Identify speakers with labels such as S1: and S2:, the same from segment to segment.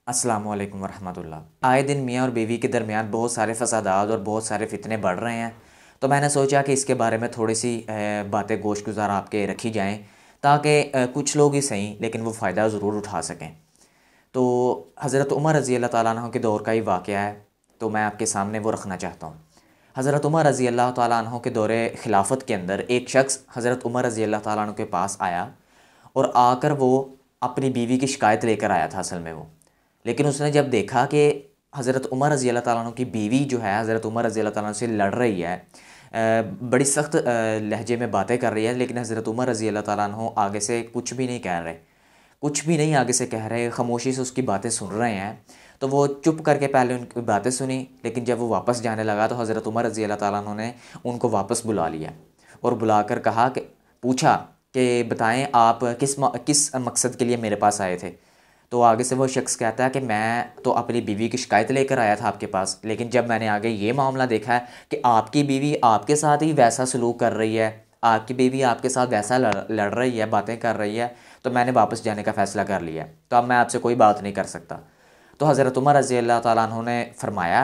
S1: अस्सलाम वालेकुम वरहमतुल्लाह। आए दिन मियाँ और बीवी के दरमियान बहुत सारे फसादात और बहुत सारे फितने बढ़ रहे हैं। तो मैंने सोचा कि इसके बारे में थोड़ी सी बातें गोशगुजार आपके रखी जाएं, ताकि कुछ लोग ही सही लेकिन वो फ़ायदा ज़रूर उठा सकें। तो हज़रत उमर रज़ी अल्लाह ताला अन्हु के दौर का ही वाक़या है, तो मैं आपके सामने वो रखना चाहता हूँ। हज़रत उमर रज़ी अल्लाह ताला अन्हु के दौरे खिलाफत के अंदर एक शख्स हज़रत उमर रज़ी अल्लाह ताला अन्हु के पास आया और आकर वो अपनी बीवी की शिकायत लेकर आया था असल में वो। लेकिन उसने जब देखा कि हज़रत उमर रज़ी अल्लाह ताला अन्हु की बीवी जो है हज़रत उमर रज़ी अल्लाह ताला अन्हु से लड़ रही है, बड़ी सख्त लहजे में बातें कर रही है, लेकिन हज़रत उमर रज़ी अल्लाह ताला अन्हु आगे से कुछ भी नहीं कह रहे, कुछ भी नहीं आगे से कह रहे, खामोशी से उसकी बातें सुन रहे हैं। तो वो चुप करके पहले उनकी बातें सुनी, लेकिन जब वो वापस जाने लगा तो हज़रत उमर रज़ी अल्लाह ताला अन्हु ने उनको वापस बुला लिया और बुलाकर कहा कि पूछा कि बताएं आप किस मकसद के लिए मेरे पास आए थे। तो आगे से वो शख्स कहता है कि मैं तो अपनी बीवी की शिकायत लेकर आया था आपके पास, लेकिन जब मैंने आगे ये मामला देखा है कि आपकी बीवी आपके साथ ही वैसा सलूक कर रही है, आपकी बीवी आपके साथ वैसा लड़ रही है, बातें कर रही है, तो मैंने वापस जाने का फ़ैसला कर लिया। तो अब मैं आपसे कोई बात नहीं कर सकता। तो हज़रत उमर रज़ी अल्लाह ताला अन्हु ने फरमाया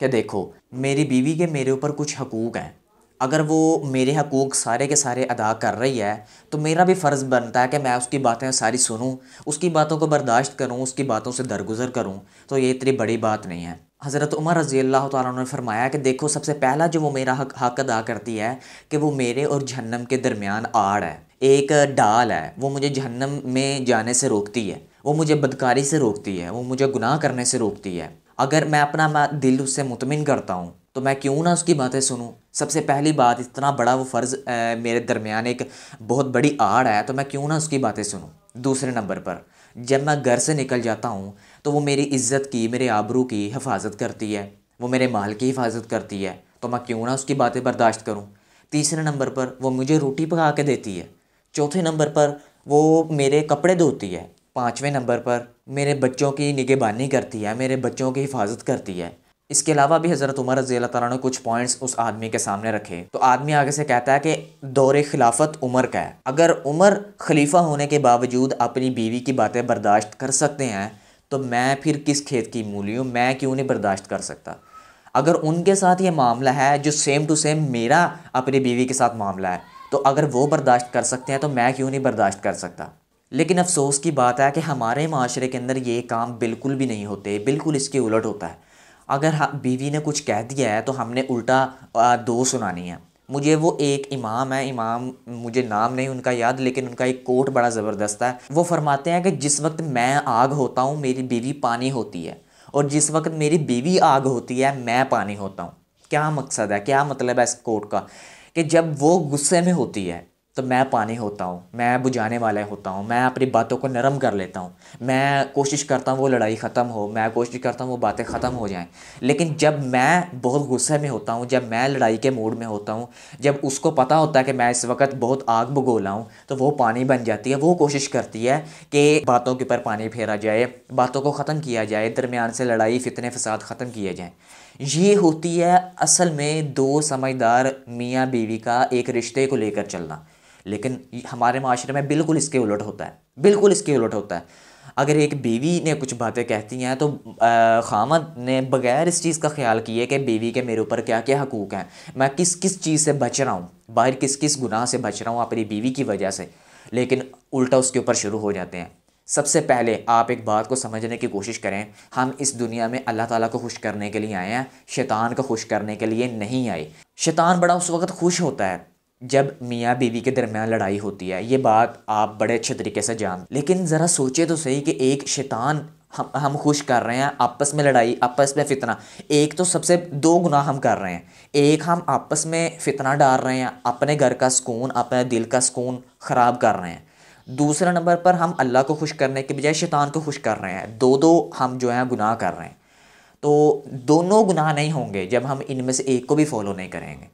S1: कि देखो, मेरी बीवी के मेरे ऊपर कुछ हकूक़ हैं, अगर वो मेरे हकूक़ सारे के सारे अदा कर रही है तो मेरा भी फ़र्ज़ बनता है कि मैं उसकी बातें सारी सुनूं, उसकी बातों को बर्दाश्त करूं, उसकी बातों से दरगुजर करूं। तो ये इतनी बड़ी बात नहीं है। हज़रत उमर रज़ी अल्लाह ताला अन्हु ने फरमाया कि देखो, सबसे पहला जो वो मेरा हक अदा करती है कि वो मेरे और जहन्नम के दरमियान आड़ है, एक डाल है, वो मुझे जहन्नम में जाने से रोकती है, वो मुझे बदकारी से रोकती है, वो मुझे गुनाह करने से रोकती है। अगर मैं अपना दिल उससे मुतमिन करता हूँ तो मैं क्यों ना उसकी बातें सुनूं। सबसे पहली बात, इतना बड़ा वो फ़र्ज़ मेरे दरमियान एक बहुत बड़ी आड़ है, तो मैं क्यों ना उसकी बातें सुनूं। दूसरे नंबर पर, जब मैं घर से निकल जाता हूँ तो वो मेरी इज़्ज़त की, मेरे आबरू की हिफाजत करती है, वो मेरे माल की हिफाजत करती है, तो मैं क्यों ना उसकी बातें बर्दाश्त करूँ। तीसरे नंबर पर, वो मुझे रोटी पका के देती है। चौथे नंबर पर, वो मेरे कपड़े धोती है। पाँचवें नंबर पर, मेरे बच्चों की निगहबानी करती है, मेरे बच्चों की हिफाजत करती है। इसके अलावा भी हज़रत उमर रज़ी अल्लाह ताला ने कुछ पॉइंट्स उस आदमी के सामने रखे। तो आदमी आगे से कहता है कि दौरे खिलाफत उमर का है, अगर उमर खलीफा होने के बावजूद अपनी बीवी की बातें बर्दाश्त कर सकते हैं तो मैं फिर किस खेत की मूली हूँ, मैं क्यों नहीं बर्दाश्त कर सकता। अगर उनके साथ ये मामला है जो सेम टू सेम मेरा अपनी बीवी के साथ मामला है, तो अगर वो बर्दाश्त कर सकते हैं तो मैं क्यों नहीं बर्दाश्त कर सकता। लेकिन अफसोस की बात है कि हमारे माशरे के अंदर ये काम बिल्कुल भी नहीं होते, बिल्कुल इसके उलट होता है। अगर बीवी ने कुछ कह दिया है तो हमने उल्टा दो सुनानी है। मुझे वो एक इमाम है, इमाम मुझे नाम नहीं उनका याद, लेकिन उनका एक कोट बड़ा ज़बरदस्त है। वो फरमाते हैं कि जिस वक्त मैं आग होता हूँ मेरी बीवी पानी होती है, और जिस वक्त मेरी बीवी आग होती है मैं पानी होता हूँ। क्या मकसद है, क्या मतलब है इस कोट का, कि जब वो गुस्से में होती है तो मैं पानी होता हूँ, मैं बुझाने वाला होता हूँ, मैं अपनी बातों को नरम कर लेता हूँ, मैं कोशिश करता हूँ वो लड़ाई ख़त्म हो, मैं कोशिश करता हूँ वो बातें ख़त्म हो जाएं। लेकिन जब मैं बहुत गुस्से में होता हूँ, जब मैं लड़ाई के मूड में होता हूँ, जब उसको पता होता है कि मैं इस वक्त बहुत आग बगोला हूँ, तो वो पानी बन जाती है। वो कोशिश करती है कि बातों के ऊपर पानी फेरा जाए, बातों को ख़त्म किया जाए, दरमियान से लड़ाई फितने फसाद ख़त्म किए जाएँ। ये होती है असल में दो समझदार मियाँ बीवी का एक रिश्ते को लेकर चलना। लेकिन हमारे माशरे में बिल्कुल इसके उलट होता है, बिल्कुल इसके उलट होता है। अगर एक बीवी ने कुछ बातें कहती हैं तो खामद ने बग़ैर इस चीज़ का ख्याल किए कि बीवी के मेरे ऊपर क्या क्या हकूक़ हैं, मैं किस किस चीज़ से बच रहा हूँ, बाहर किस किस गुनाह से बच रहा हूँ अपनी बीवी की वजह से, लेकिन उल्टा उसके ऊपर शुरू हो जाते हैं। सबसे पहले आप एक बात को समझने की कोशिश करें, हम इस दुनिया में अल्लाह ताला को खुश करने के लिए आए हैं, शैतान को खुश करने के लिए नहीं आए। शैतान बड़ा उस वक्त खुश होता है जब मियाँ बीवी के दरमियान लड़ाई होती है, ये बात आप बड़े अच्छे तरीके से जान। लेकिन ज़रा सोचे तो सही कि एक शैतान हम खुश कर रहे हैं, आपस में लड़ाई, आपस में फितना। एक तो सबसे दो गुनाह हम कर रहे हैं, एक हम आपस में फितना डाल रहे हैं, अपने घर का सुकून, अपने दिल का सुकून ख़राब कर रहे हैं। दूसरे नंबर पर हम अल्लाह को खुश करने के बजाय शैतान को खुश कर रहे हैं। दो दो हम जो है गुनाह कर रहे हैं। तो दोनों गुनाह नहीं होंगे जब हम इनमें से एक को भी फॉलो नहीं करेंगे।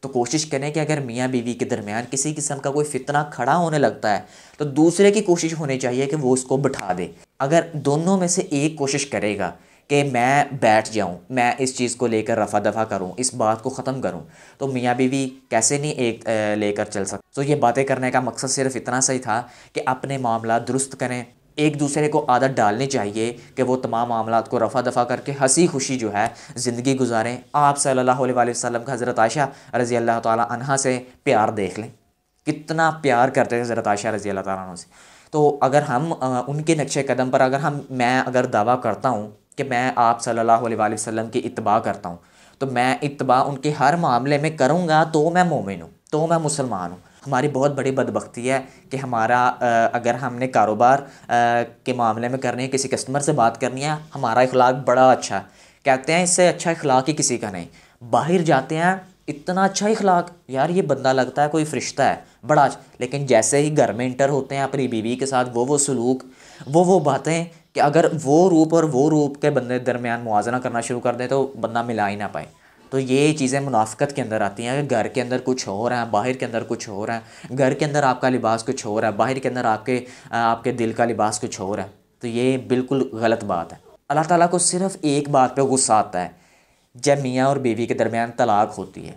S1: तो कोशिश करें कि अगर मियाँ बीवी के दरमियान किसी किस्म का कोई फितना खड़ा होने लगता है तो दूसरे की कोशिश होनी चाहिए कि वो उसको बिठा दे। अगर दोनों में से एक कोशिश करेगा कि मैं बैठ जाऊं, मैं इस चीज़ को लेकर रफ़ा दफ़ा करूं, इस बात को ख़त्म करूं, तो मियाँ बीवी कैसे नहीं एक लेकर चल सकते। तो ये बातें करने का मकसद सिर्फ इतना सही था कि अपने मामला दुरुस्त करें, ایک دوسرے کو عادت ڈالنی چاہیے کہ وہ تمام معاملات کو رفع دفع کر کے ہنسی خوشی جو ہے زندگی گزاریں۔ آپ صلی اللہ علیہ وآلہ وسلم کا حضرت عائشہ رضی اللہ تعالیٰ عنہا سے پیار دیکھ لیں، کتنا پیار کرتے تھے حضرت عائشہ رضی اللہ تعالیٰ عنہ سے۔ تو اگر ہم ان کے نقش قدم پر میں اگر دعویٰ کرتا ہوں کہ میں آپ صلی اللہ علیہ وآلہ وسلم کی اتباع کرتا ہوں، تو میں اتباع ان کے ہر معاملے میں کروں گا تو میں مومن ہوں، تو میں مسلمان ہوں۔ ہماری بہت بڑی بدبختی ہے کہ ہمارا اگر ہم نے کاروبار کے معاملے میں کرنی ہے، کسی کسٹمر سے بات کرنی ہے، ہمارا اخلاق بڑا اچھا ہے، کہتے ہیں اس سے اچھا اخلاق ہی کسی کا نہیں، باہر جاتے ہیں اتنا اچھا اخلاق، یار یہ بندہ لگتا ہے کوئی فرشتہ ہے بڑا اچھا، لیکن جیسے ہی گھر میں انٹر ہوتے ہیں اپنی بیوی کے ساتھ وہ سلوک وہ باتیں کہ اگر وہ روپ اور وہ روپ کے بندے درمیان موازنہ کرنا شروع کر دیں تو بندہ ملا ہی نہ پائے۔ تو یہ چیزیں منافقت کے اندر آتی ہیں کہ گھر کے اندر کچھ ہو رہا ہے، باہر کے اندر کچھ ہو رہا ہے، گھر کے اندر آپ کا لباس کچھ ہو رہا ہے، باہر کے اندر آپ کے دل کا لباس کچھ ہو رہا ہے، تو یہ بالکل غلط بات ہے۔ اللہ تعالیٰ کو صرف ایک بات پہ غصہ آتا ہے، جب میاں اور بیوی کے درمیان طلاق ہوتی ہے۔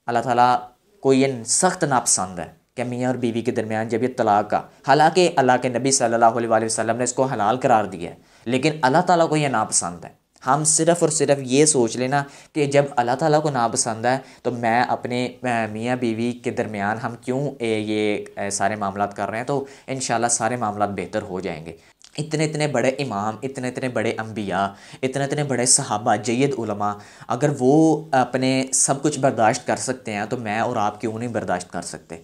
S1: اللہ تعالیٰ کو یہ سخت ناپسند ہے کہ میاں اور بیوی کے درمیان جب یہ طلاق کا، حالانکہ اللہ کے نبی صلی اللہ علیہ وآلہ وسلم نے اس کو حلال قرار دیا ہے، لیکن اللہ تعالیٰ کو یہ ناپسند ہے۔ ہم صرف اور صرف یہ سوچ لینا کہ جب اللہ تعالیٰ کو ناپسند ہے تو میں اپنے میاں بیوی کے درمیان ہم کیوں یہ سارے معاملات کر رہے ہیں، تو انشاءاللہ سارے معاملات بہتر ہو جائیں گے۔ اتنے بڑے امام، اتنے بڑے انبیاء، اتنے بڑے صحابہ، جید علماء، اگر وہ اپنے سب کچھ برداشت کر سکتے ہیں تو میں اور آپ کیوں نہیں برداشت کر سکتے؟